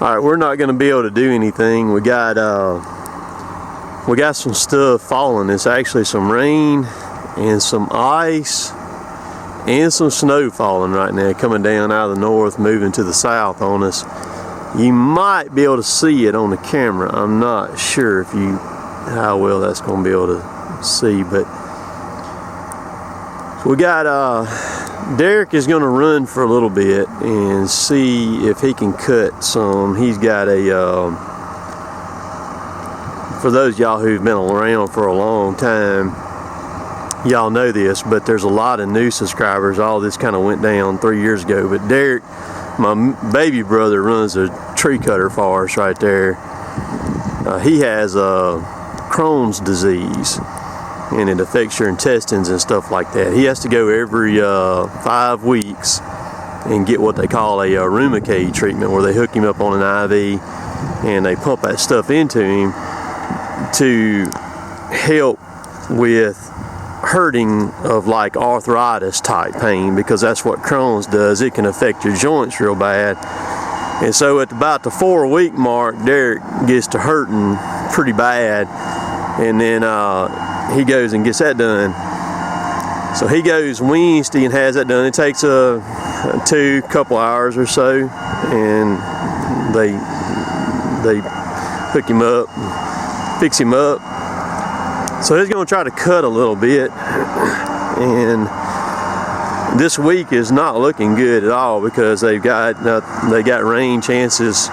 Alright, we're not going to be able to do anything. We got some stuff falling. It's actually some rain and some ice and some snow falling right now, coming down out of the north, moving to the south on us. You might be able to see it on the camera. I'm not sure how well that's going to be able to see, but we got Derrick is going to run for a little bit and see if he can cut some. He's got for those y'all who've been around for a long time, y'all know this, but there's a lot of new subscribers. All this kind of went down 3 years ago, but Derrick, my baby brother, runs a tree cutter for us right there. He has Crohn's disease, and it affects your intestines and stuff like that. He has to go every 5 weeks and get what they call a Remicade treatment, where they hook him up on an IV and they pump that stuff into him to help with hurting of like arthritis type pain, because that's what Crohn's does. It can affect your joints real bad. And so at about the 4-week mark, Derrick gets to hurting pretty bad, and then he goes and gets that done. So he goes Wednesday and has that done. It takes a couple hours or so, and they hook him up, fix him up. So he's going to try to cut a little bit, and this week is not looking good at all, because they got rain chances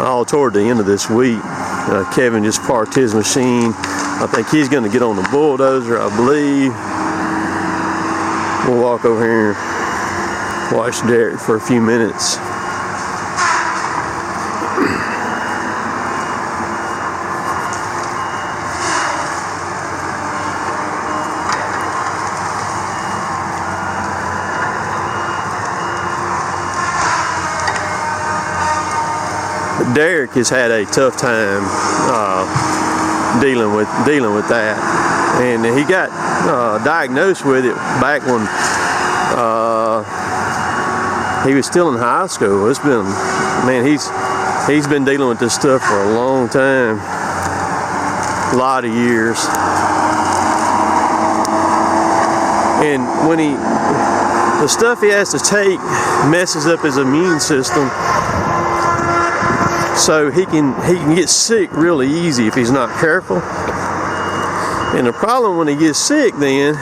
all toward the end of this week. Kevin just parked his machine. I think he's going to get on the bulldozer, I believe. We'll walk over here and watch Derrick for a few minutes. Derrick has had a tough time dealing with that, and he got diagnosed with it back when he was still in high school. It's been, man, he's been dealing with this stuff for a long time, a lot of years. And when the stuff he has to take messes up his immune system, so he can get sick really easy if he's not careful. And the problem when he gets sick, then,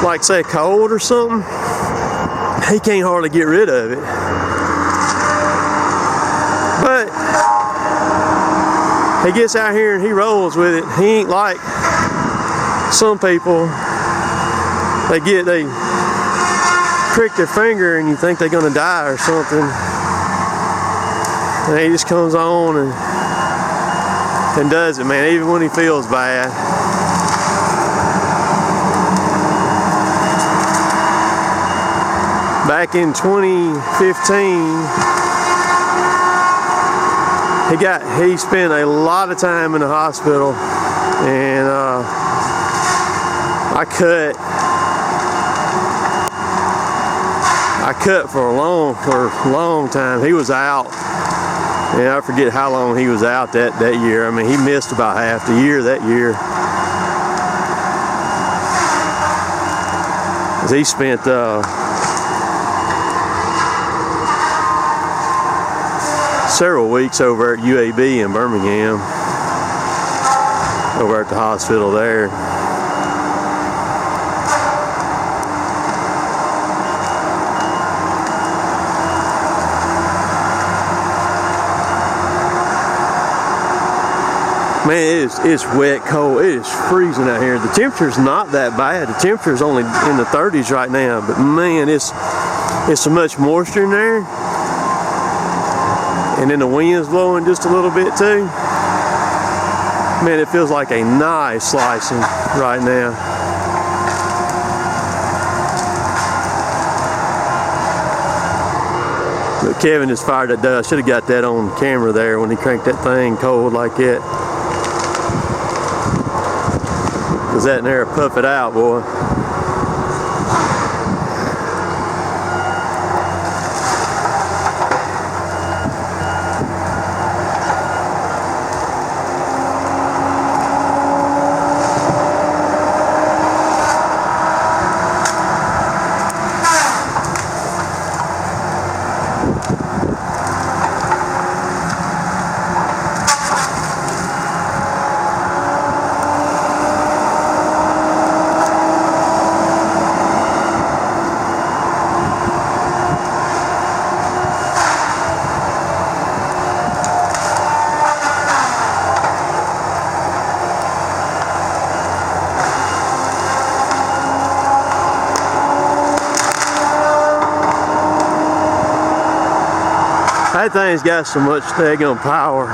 like say a cold or something, he can't hardly get rid of it. But he gets out here and he rolls with it. He ain't like some people. They prick their finger and you think they're gonna die or something. And he just comes on and does it, man, even when he feels bad. Back in 2015, he spent a lot of time in the hospital, and I cut for a long time. He was out. And I forget how long he was out that year. I mean, he missed about half the year that year. He spent several weeks over at UAB in Birmingham, over at the hospital there. Man, it's wet, cold. It is freezing out here. The temperature's not that bad. The temperature's only in the 30s right now, but man, it's so much moisture in there. And then the wind's blowing just a little bit too. Man, it feels like a knife slicing right now. But Kevin just fired that dust. Should have got that on camera there when he cranked that thing cold like that. Cause that in there puff it out, boy. That thing's got so much daggone power.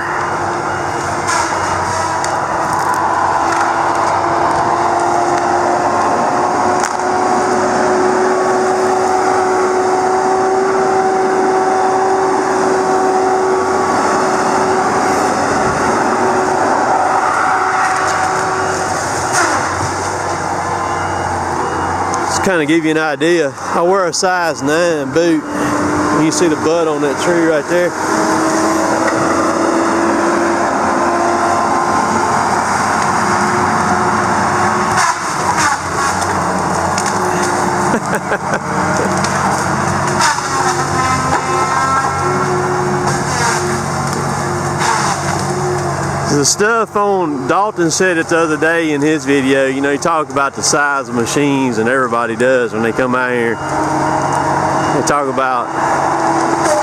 Kind of give you an idea. I wear a size 9 boot. You can see the butt on that tree right there. The stuff on, Dalton said it the other day in his video, you know, he talked about the size of machines, and everybody does when they come out here. They talk about,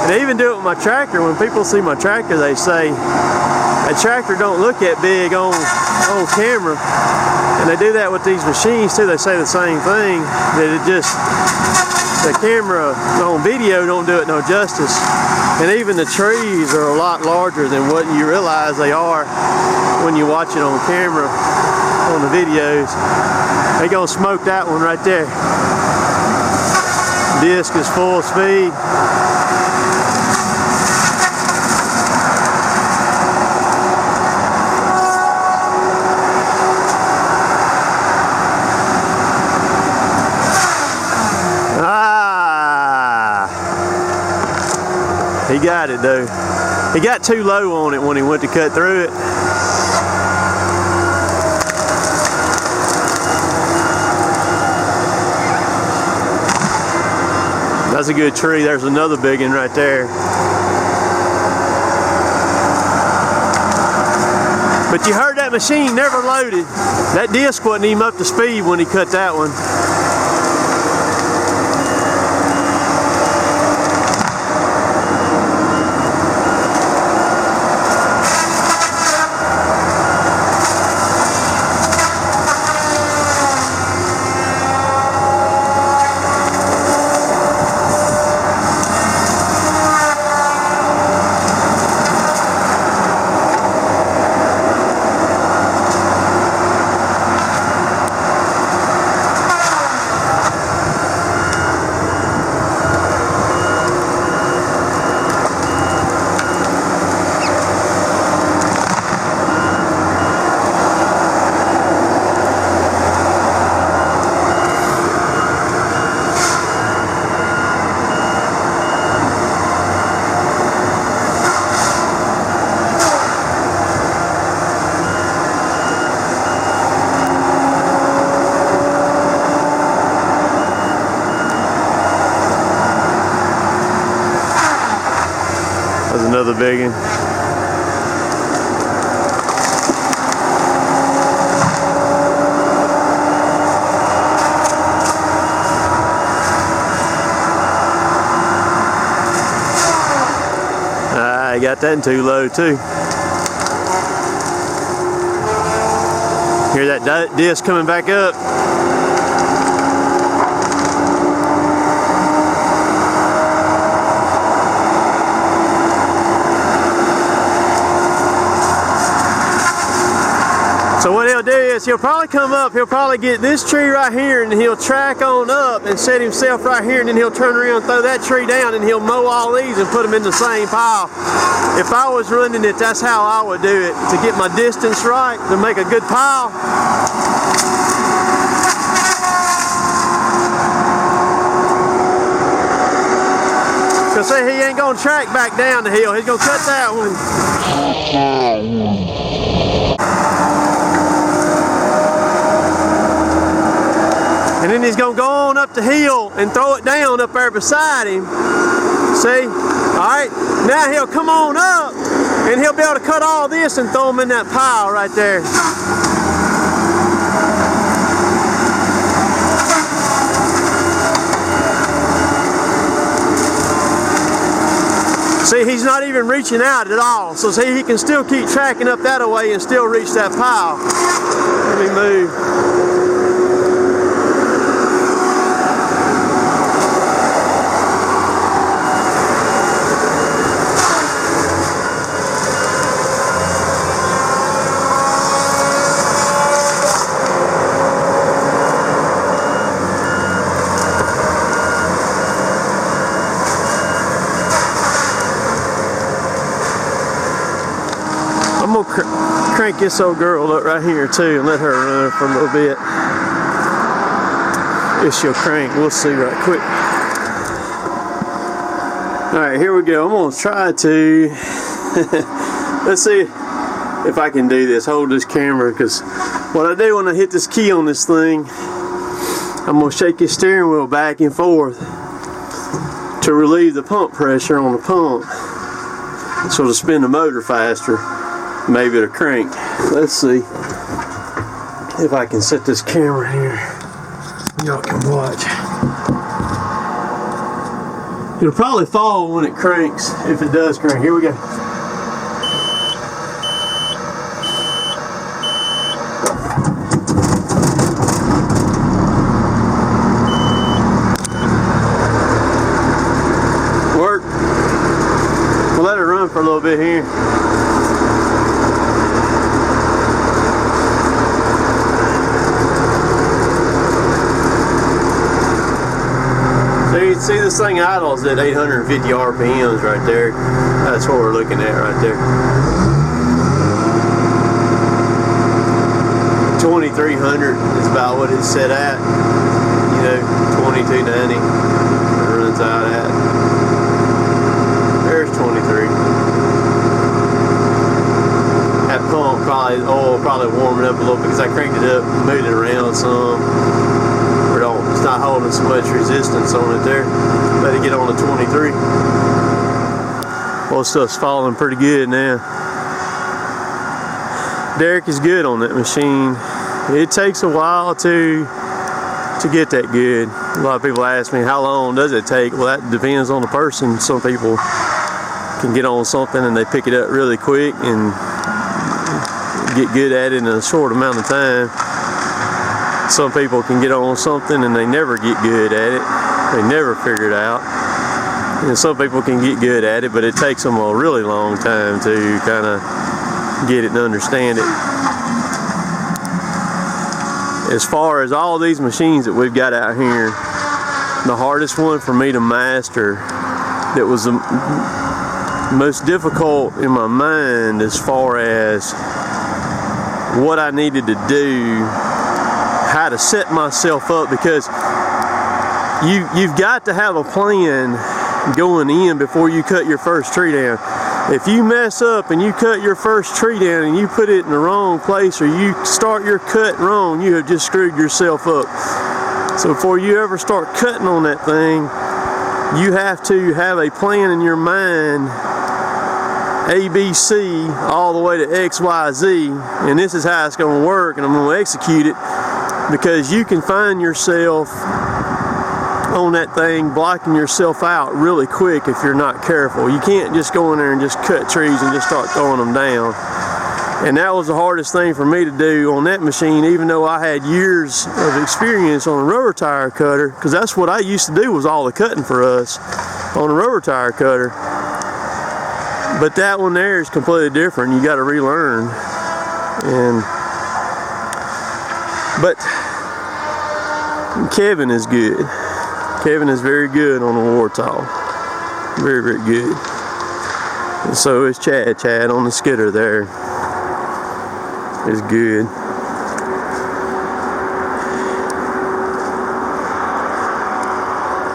and they even do it with my tractor. When people see my tractor, they say, a tractor don't look that big on camera. And they do that with these machines too. They say the same thing, that it just, the camera on video don't do it no justice. And even the trees are a lot larger than what you realize they are when you watch it on camera, on the videos. They're gonna smoke that one right there. Disc is full speed. He got it though. He got too low on it when he went to cut through it. That's a good tree. There's another big one right there. But you heard that machine never loaded. That disc wasn't even up to speed when he cut that one. That's another big one. I got that in too low too. Hear that disc coming back up. So what he'll do is he'll probably come up, he'll probably get this tree right here, and he'll track on up and set himself right here, and then he'll turn around and throw that tree down, and he'll mow all these and put them in the same pile. If I was running it, that's how I would do it, to get my distance right, to make a good pile. Because see, he ain't gonna track back down the hill, he's gonna cut that one. And then he's gonna go on up the hill and throw it down up there beside him. See? Alright, now he'll come on up and he'll be able to cut all this and throw them in that pile right there. See, he's not even reaching out at all. So see, he can still keep tracking up that way and still reach that pile. Let me move. crank this old girl up right here too and let her run for a little bit. If she'll crank, we'll see right quick. Alright, here we go. I'm going to try to let's see if I can do this. Hold this camera, because what I do when I hit this key on this thing, I'm going to shake this steering wheel back and forth to relieve the pump pressure on the pump, so to spin the motor faster. Maybe it'll crank. Let's see if I can set this camera here. Y'all can watch. It'll probably fall when it cranks, if it does crank. Here we go. Work. We'll let it run for a little bit here. So you can see this thing idles at 850 RPMs right there. That's what we're looking at right there. 2300 is about what it's set at. You know, 2290 it runs out at. There's 23. That pump probably, oil probably warming up a little because I cranked it up, moved it around some. It's not holding so much resistance on it there. Let it get on to 23. Well, stuff's falling pretty good now. Derrick is good on that machine. It takes a while to get that good. A lot of people ask me, how long does it take? Well, that depends on the person. Some people can get on something and they pick it up really quick and get good at it in a short amount of time. Some people can get on something and they never get good at it. They never figure it out. And some people can get good at it, but it takes them a really long time to kind of get it and understand it. As far as all these machines that we've got out here, the hardest one for me to master, that was the most difficult in my mind as far as what I needed to do, how to set myself up, because you've got to have a plan going in before you cut your first tree down. If you mess up and you cut your first tree down and you put it in the wrong place, or you start your cut wrong, you have just screwed yourself up. So before you ever start cutting on that thing, you have to have a plan in your mind, A, B, C, all the way to X, Y, Z, and this is how it's going to work, and I'm going to execute it. Because you can find yourself on that thing blocking yourself out really quick if you're not careful. You can't just go in there and just cut trees and just start throwing them down. And that was the hardest thing for me to do on that machine, even though I had years of experience on a rubber tire cutter, because that's what I used to do, was all the cutting for us on a rubber tire cutter. But that one there is completely different. You got to relearn. But Kevin is good. Kevin is very good on the Warthog. Very, very good. And so is Chad. Chad on the skidder there is good.